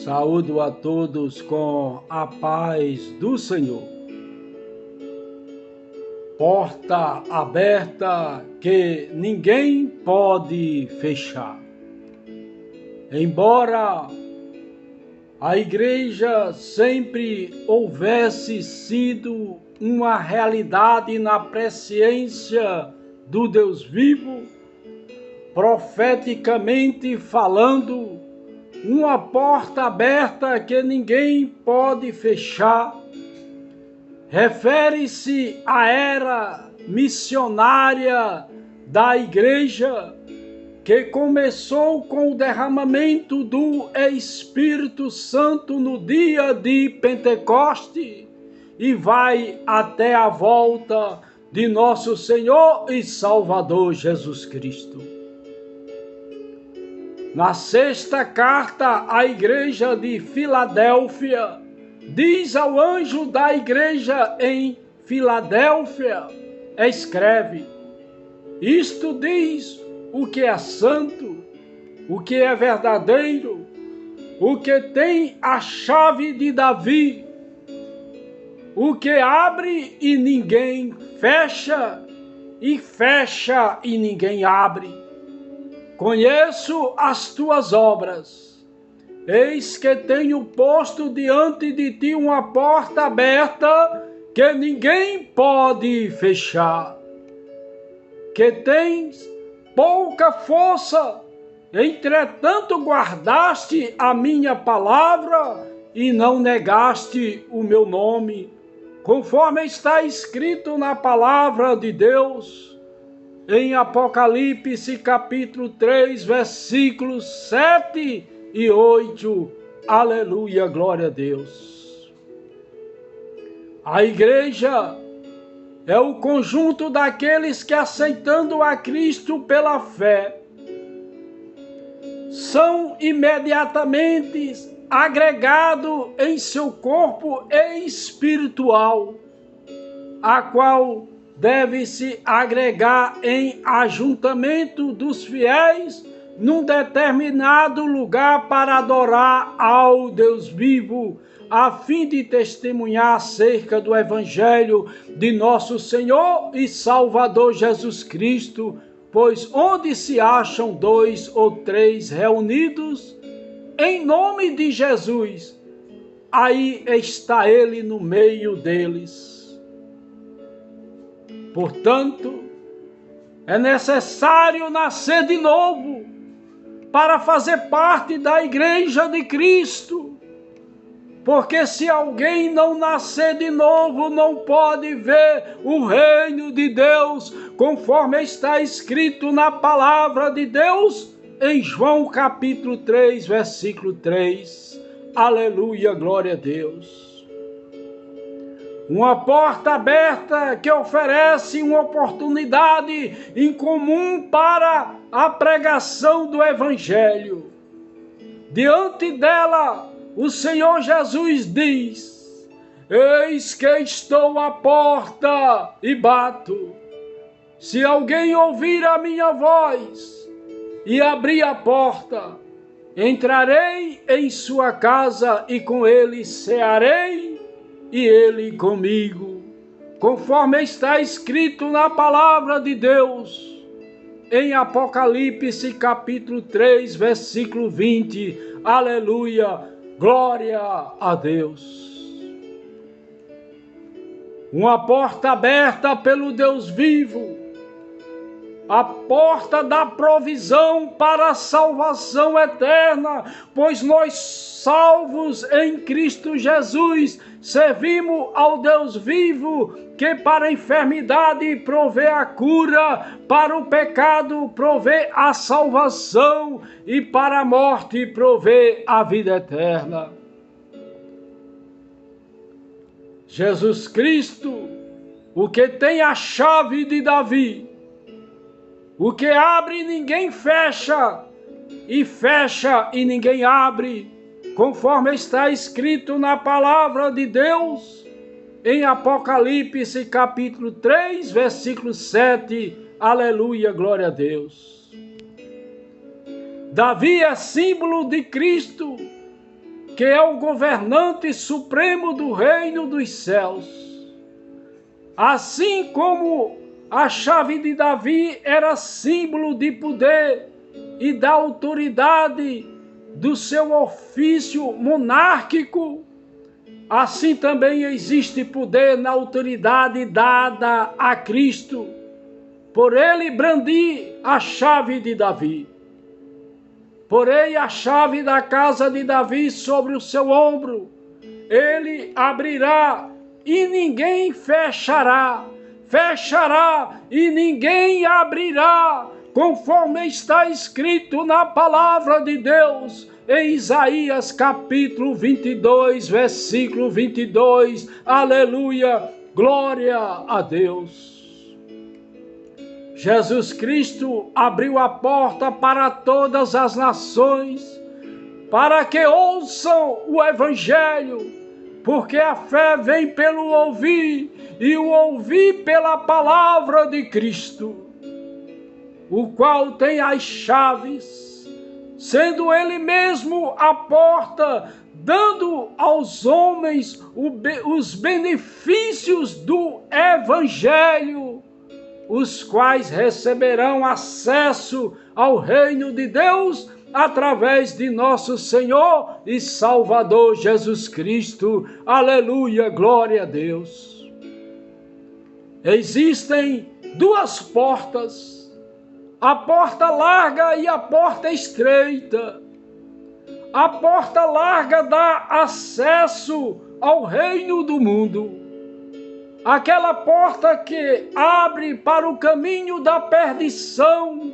Saúdo a todos com a paz do Senhor. Porta aberta que ninguém pode fechar. Embora a igreja sempre houvesse sido uma realidade na presciência do Deus vivo, profeticamente falando, uma porta aberta que ninguém pode fechar, refere-se à era missionária da igreja, que começou com o derramamento do Espírito Santo no dia de Pentecoste e vai até a volta de nosso Senhor e Salvador Jesus Cristo. Na sexta carta à igreja de Filadélfia, diz ao anjo da igreja em Filadélfia, escreve: isto diz o que é santo, o que é verdadeiro, o que tem a chave de Davi, o que abre e ninguém fecha, e fecha e ninguém abre. Conheço as tuas obras. Eis que tenho posto diante de ti uma porta aberta que ninguém pode fechar. Que tens pouca força, entretanto guardaste a minha palavra e não negaste o meu nome, conforme está escrito na palavra de Deus. Em Apocalipse capítulo 3, versículos 7 e 8. Aleluia, glória a Deus. A igreja é o conjunto daqueles que, aceitando a Cristo pela fé, são imediatamente agregados em seu corpo espiritual, a qual deve-se agregar em ajuntamento dos fiéis num determinado lugar para adorar ao Deus vivo, a fim de testemunhar acerca do Evangelho de nosso Senhor e Salvador Jesus Cristo, pois onde se acham 2 ou 3 reunidos, em nome de Jesus, aí está Ele no meio deles. Portanto, é necessário nascer de novo para fazer parte da igreja de Cristo. Porque se alguém não nascer de novo, não pode ver o reino de Deus, conforme está escrito na palavra de Deus, em João capítulo 3, versículo 3. Aleluia, glória a Deus. Uma porta aberta que oferece uma oportunidade em comum para a pregação do Evangelho. Diante dela, o Senhor Jesus diz: eis que estou à porta e bato. Se alguém ouvir a minha voz e abrir a porta, entrarei em sua casa e com ele cearei e ele comigo, conforme está escrito na palavra de Deus, em Apocalipse capítulo 3, versículo 20. Aleluia, glória a Deus. Uma porta aberta pelo Deus vivo, a porta da provisão para a salvação eterna, pois nós, salvos em Cristo Jesus, servimos ao Deus vivo, que para a enfermidade provê a cura, para o pecado provê a salvação e para a morte provê a vida eterna. Jesus Cristo, o que tem a chave de Davi, o que abre ninguém fecha, e fecha e ninguém abre, conforme está escrito na palavra de Deus, em Apocalipse capítulo 3, versículo 7. Aleluia, glória a Deus. Davi é símbolo de Cristo, que é o governante supremo do reino dos céus. Assim como a chave de Davi era símbolo de poder e da autoridade do seu ofício monárquico, assim também existe poder na autoridade dada a Cristo, por ele brandir a chave de Davi. Porei a chave da casa de Davi sobre o seu ombro. Ele abrirá e ninguém fechará. Fechará e ninguém abrirá, conforme está escrito na palavra de Deus, em Isaías capítulo 22, versículo 22. Aleluia, glória a Deus. Jesus Cristo abriu a porta para todas as nações, para que ouçam o Evangelho, porque a fé vem pelo ouvir, e o ouvir pela palavra de Cristo, o qual tem as chaves, sendo Ele mesmo a porta, dando aos homens os benefícios do Evangelho, os quais receberão acesso ao reino de Deus através de nosso Senhor e Salvador Jesus Cristo. Aleluia, glória a Deus. Existem duas portas, a porta larga e a porta estreita. A porta larga dá acesso ao reino do mundo. Aquela porta que abre para o caminho da perdição,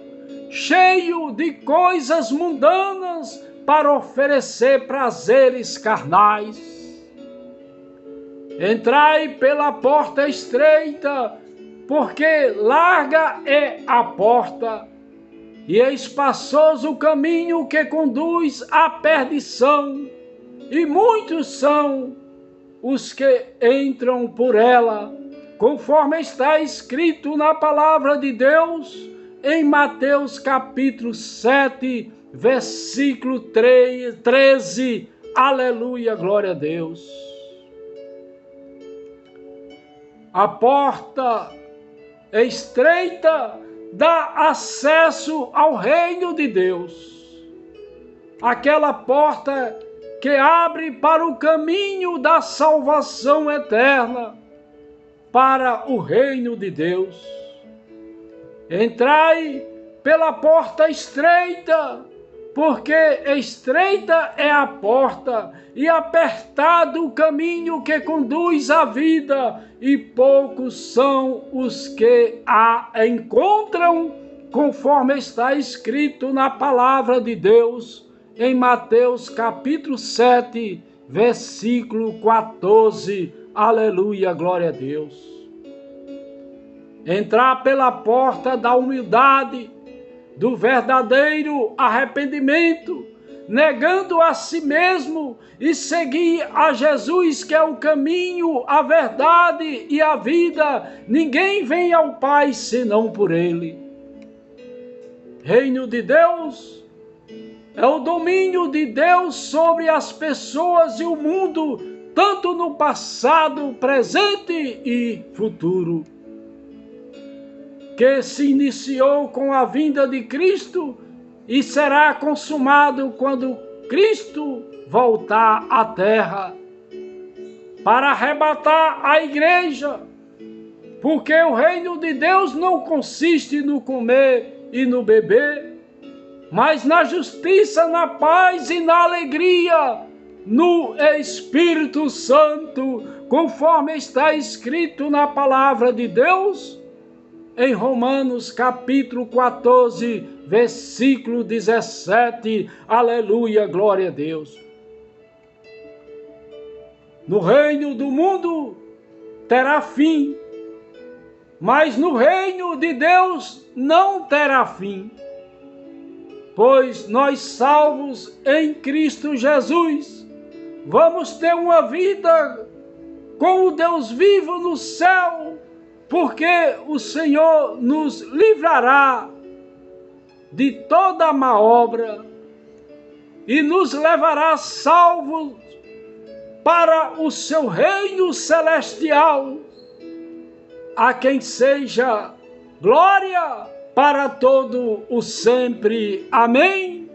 cheio de coisas mundanas para oferecer prazeres carnais. Entrai pela porta estreita, porque larga é a porta, e é espaçoso o caminho que conduz à perdição, e muitos são os que entram por ela, conforme está escrito na palavra de Deus, em Mateus capítulo 7, versículo 13, aleluia, glória a Deus. A porta estreita dá acesso ao reino de Deus. Aquela porta que abre para o caminho da salvação eterna, para o reino de Deus. Entrai pela porta estreita, porque estreita é a porta e apertado o caminho que conduz à vida, e poucos são os que a encontram, conforme está escrito na palavra de Deus, em Mateus capítulo 7, versículo 14, aleluia, glória a Deus. Entrar pela porta da humildade, do verdadeiro arrependimento, negando a si mesmo e seguir a Jesus, que é o caminho, a verdade e a vida. Ninguém vem ao Pai senão por Ele. Reino de Deus é o domínio de Deus sobre as pessoas e o mundo, tanto no passado, presente e futuro, que se iniciou com a vinda de Cristo e será consumado quando Cristo voltar à terra para arrebatar a igreja, porque o reino de Deus não consiste no comer e no beber, mas na justiça, na paz e na alegria, no Espírito Santo, conforme está escrito na palavra de Deus, em Romanos capítulo 14, versículo 17, aleluia, glória a Deus. No reino do mundo terá fim, mas no reino de Deus não terá fim, pois nós, salvos em Cristo Jesus, vamos ter uma vida com o Deus vivo no céu, porque o Senhor nos livrará de toda má obra, e nos levará salvos para o seu reino celestial, a quem seja glória para todo o sempre. Amém.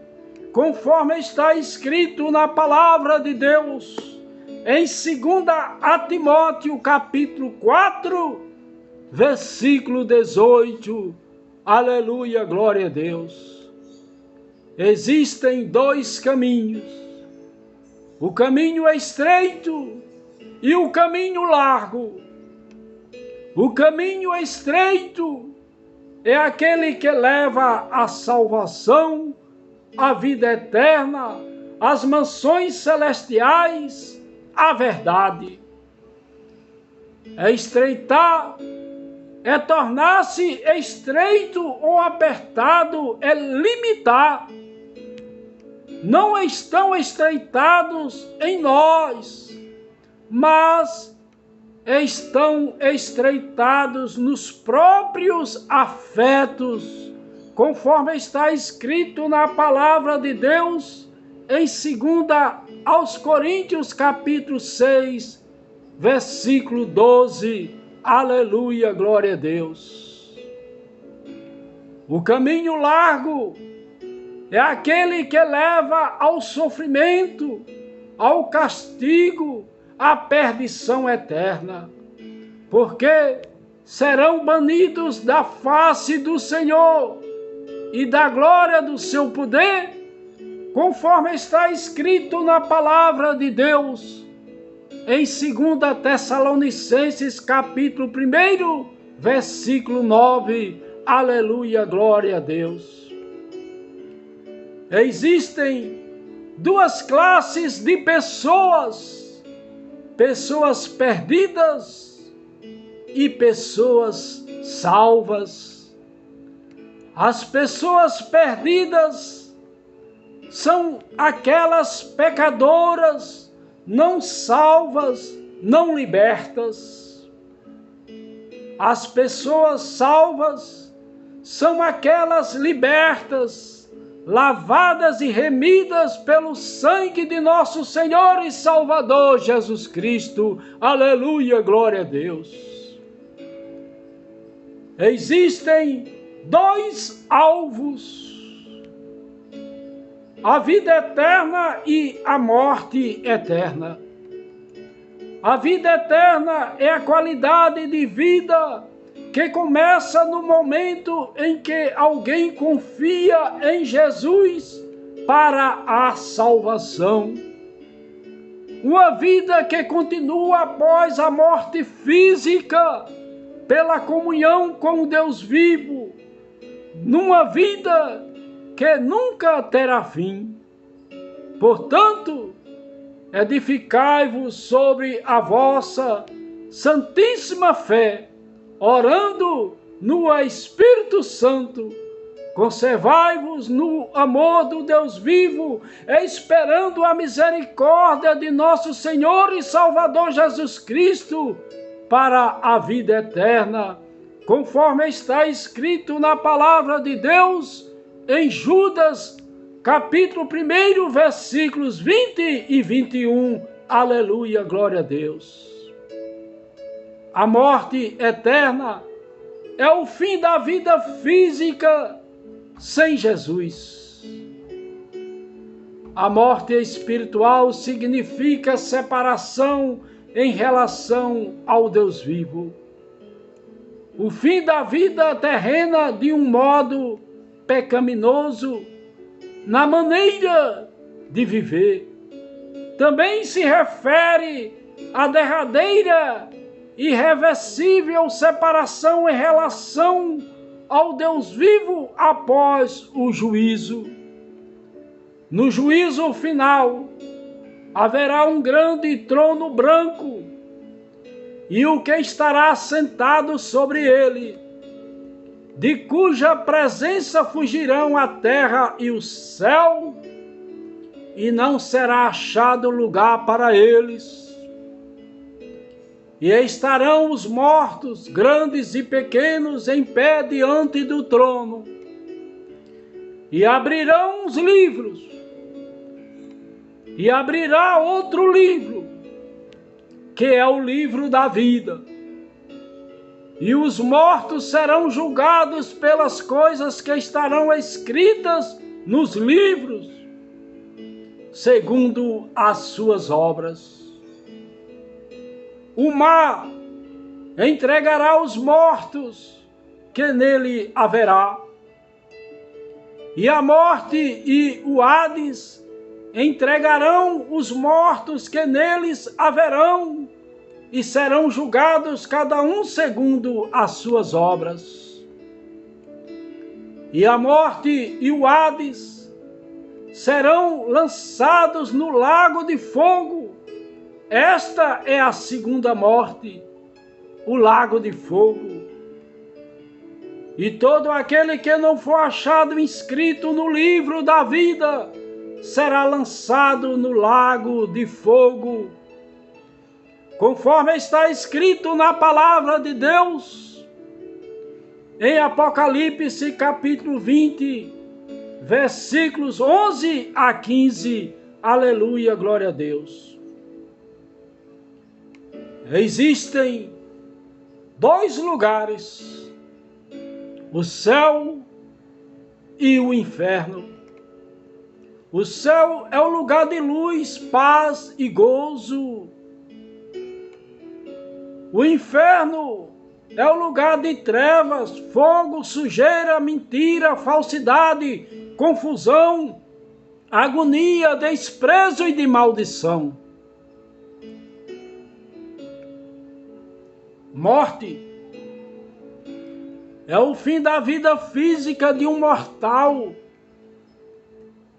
Conforme está escrito na palavra de Deus, em 2 Timóteo, capítulo 4, versículo 18. Aleluia, glória a Deus. Existem dois caminhos. O caminho é estreito e o caminho largo. O caminho estreito é aquele que leva à salvação, à vida eterna, às mansões celestiais, à verdade. É estreitar, é tornar-se estreito ou apertado, é limitar. Não estão estreitados em nós, mas estão estreitados nos próprios afetos, conforme está escrito na palavra de Deus, em 2 Coríntios, capítulo 6, versículo 12. Aleluia, glória a Deus. O caminho largo é aquele que leva ao sofrimento, ao castigo, à perdição eterna, porque serão banidos da face do Senhor e da glória do seu poder, conforme está escrito na palavra de Deus, em 2 Tessalonicenses, capítulo 1, versículo 9. Aleluia, glória a Deus. Existem duas classes de pessoas: pessoas perdidas e pessoas salvas. As pessoas perdidas são aquelas pecadoras, não salvas, não libertas. As pessoas salvas são aquelas libertas, lavadas e remidas pelo sangue de nosso Senhor e Salvador Jesus Cristo. Aleluia, glória a Deus. Existem dois alvos: a vida eterna e a morte eterna. A vida eterna é a qualidade de vida que começa no momento em que alguém confia em Jesus para a salvação. Uma vida que continua após a morte física, pela comunhão com o Deus vivo, numa vida que nunca terá fim. Portanto, edificai-vos sobre a vossa santíssima fé, orando no Espírito Santo. Conservai-vos no amor do Deus vivo, esperando a misericórdia de nosso Senhor e Salvador Jesus Cristo para a vida eterna, conforme está escrito na palavra de Deus em Judas, capítulo 1, versículos 20 e 21. Aleluia, glória a Deus. A morte eterna é o fim da vida física sem Jesus. A morte espiritual significa separação em relação ao Deus vivo. O fim da vida terrena de um modo pecaminoso na maneira de viver. Também se refere à derradeira irreversível separação em relação ao Deus vivo após o juízo. No juízo final, haverá um grande trono branco, e o que estará sentado sobre ele, de cuja presença fugirão a terra e o céu, e não será achado lugar para eles. E estarão os mortos, grandes e pequenos, em pé diante do trono. E abrirão os livros, e abrirá outro livro, que é o livro da vida. E os mortos serão julgados pelas coisas que estarão escritas nos livros, segundo as suas obras. O mar entregará os mortos que nele haverá, e a morte e o Hades entregarão os mortos que neles haverão, e serão julgados cada um segundo as suas obras. E a morte e o Hades serão lançados no lago de fogo. Esta é a segunda morte, o lago de fogo. E todo aquele que não for achado inscrito no livro da vida será lançado no lago de fogo, conforme está escrito na palavra de Deus, em Apocalipse capítulo 20, versículos 11 a 15. Aleluia, glória a Deus. Existem dois lugares, o céu e o inferno. O céu é o lugar de luz, paz e gozo. O inferno é o lugar de trevas, fogo, sujeira, mentira, falsidade, confusão, agonia, desprezo e de maldição. Morte é o fim da vida física de um mortal,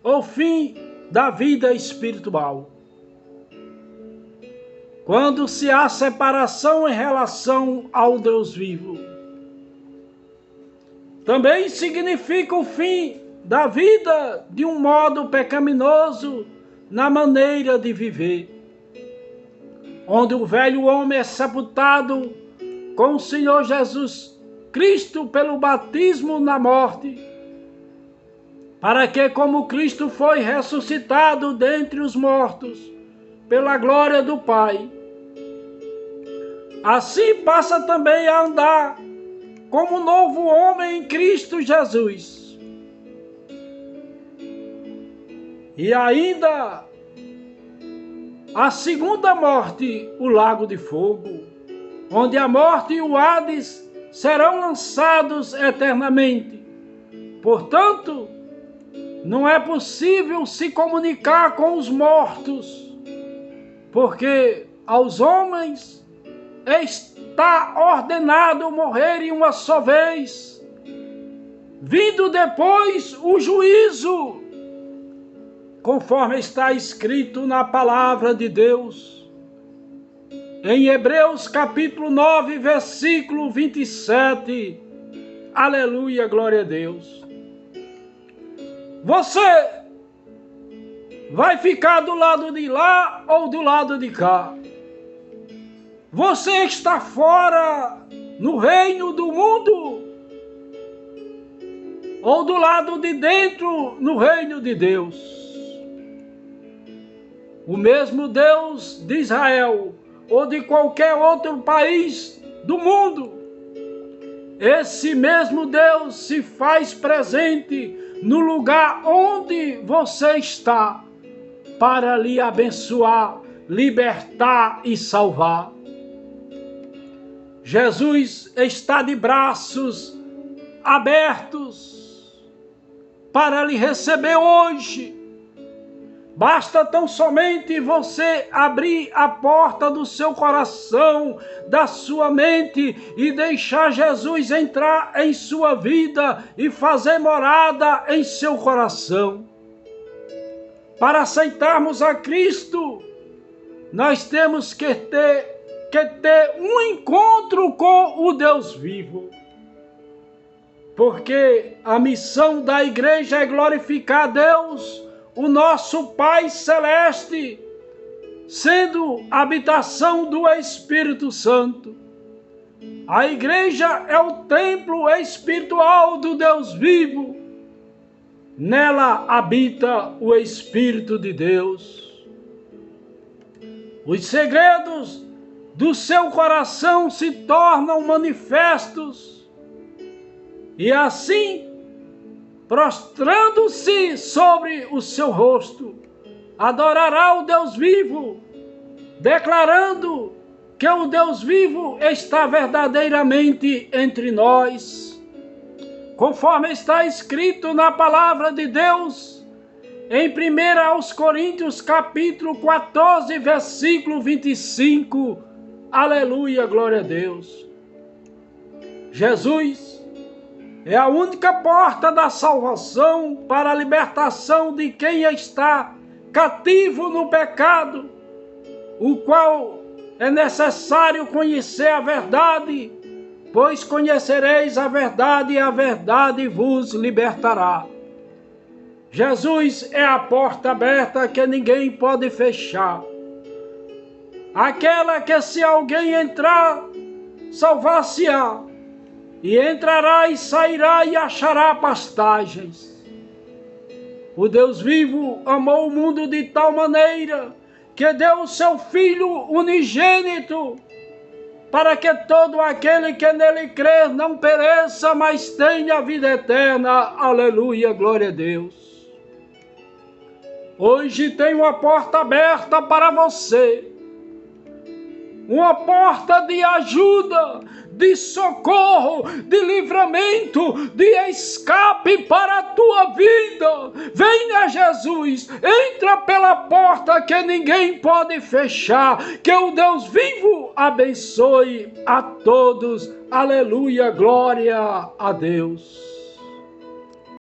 o fim da vida espiritual. Quando se há separação em relação ao Deus vivo. Também significa o fim da vida de um modo pecaminoso na maneira de viver, onde o velho homem é sepultado com o Senhor Jesus Cristo pelo batismo na morte, para que, como Cristo foi ressuscitado dentre os mortos, pela glória do Pai, assim passa também a andar como novo homem em Cristo Jesus. E ainda a segunda morte, o lago de fogo, onde a morte e o Hades serão lançados eternamente. Portanto, não é possível se comunicar com os mortos, porque aos homens está ordenado morrerem uma só vez, vindo depois o juízo, conforme está escrito na palavra de Deus, em Hebreus capítulo 9, versículo 27. Aleluia, glória a Deus. Você vai ficar do lado de lá ou do lado de cá? Você está fora no reino do mundo ou do lado de dentro no reino de Deus? O mesmo Deus de Israel ou de qualquer outro país do mundo, esse mesmo Deus se faz presente no lugar onde você está, para lhe abençoar, libertar e salvar. Jesus está de braços abertos para lhe receber hoje. Basta tão somente você abrir a porta do seu coração, da sua mente, e deixar Jesus entrar em sua vida e fazer morada em seu coração. Para aceitarmos a Cristo, nós temos que ter um encontro com o Deus vivo. Porque a missão da igreja é glorificar a Deus, o nosso Pai Celeste, sendo habitação do Espírito Santo. A igreja é o templo espiritual do Deus vivo. Nela habita o Espírito de Deus. Os segredos do seu coração se tornam manifestos, e assim, prostrando-se sobre o seu rosto, adorará o Deus vivo, declarando que o Deus vivo está verdadeiramente entre nós, conforme está escrito na palavra de Deus, em 1 Coríntios capítulo 14, versículo 25, aleluia, glória a Deus. Jesus é a única porta da salvação para a libertação de quem está cativo no pecado, o qual é necessário conhecer a verdade, pois conhecereis a verdade e a verdade vos libertará. Jesus é a porta aberta que ninguém pode fechar. Aquela que se alguém entrar, salvar-se-á, e entrará e sairá e achará pastagens. O Deus vivo amou o mundo de tal maneira que deu o seu Filho unigênito, para que todo aquele que nele crer não pereça, mas tenha a vida eterna. Aleluia, glória a Deus. Hoje tem uma porta aberta para você, uma porta de ajuda, de socorro, de livramento, de escape para a tua vida. Venha Jesus, entra pela porta que ninguém pode fechar. Que o Deus vivo abençoe a todos. Aleluia, glória a Deus.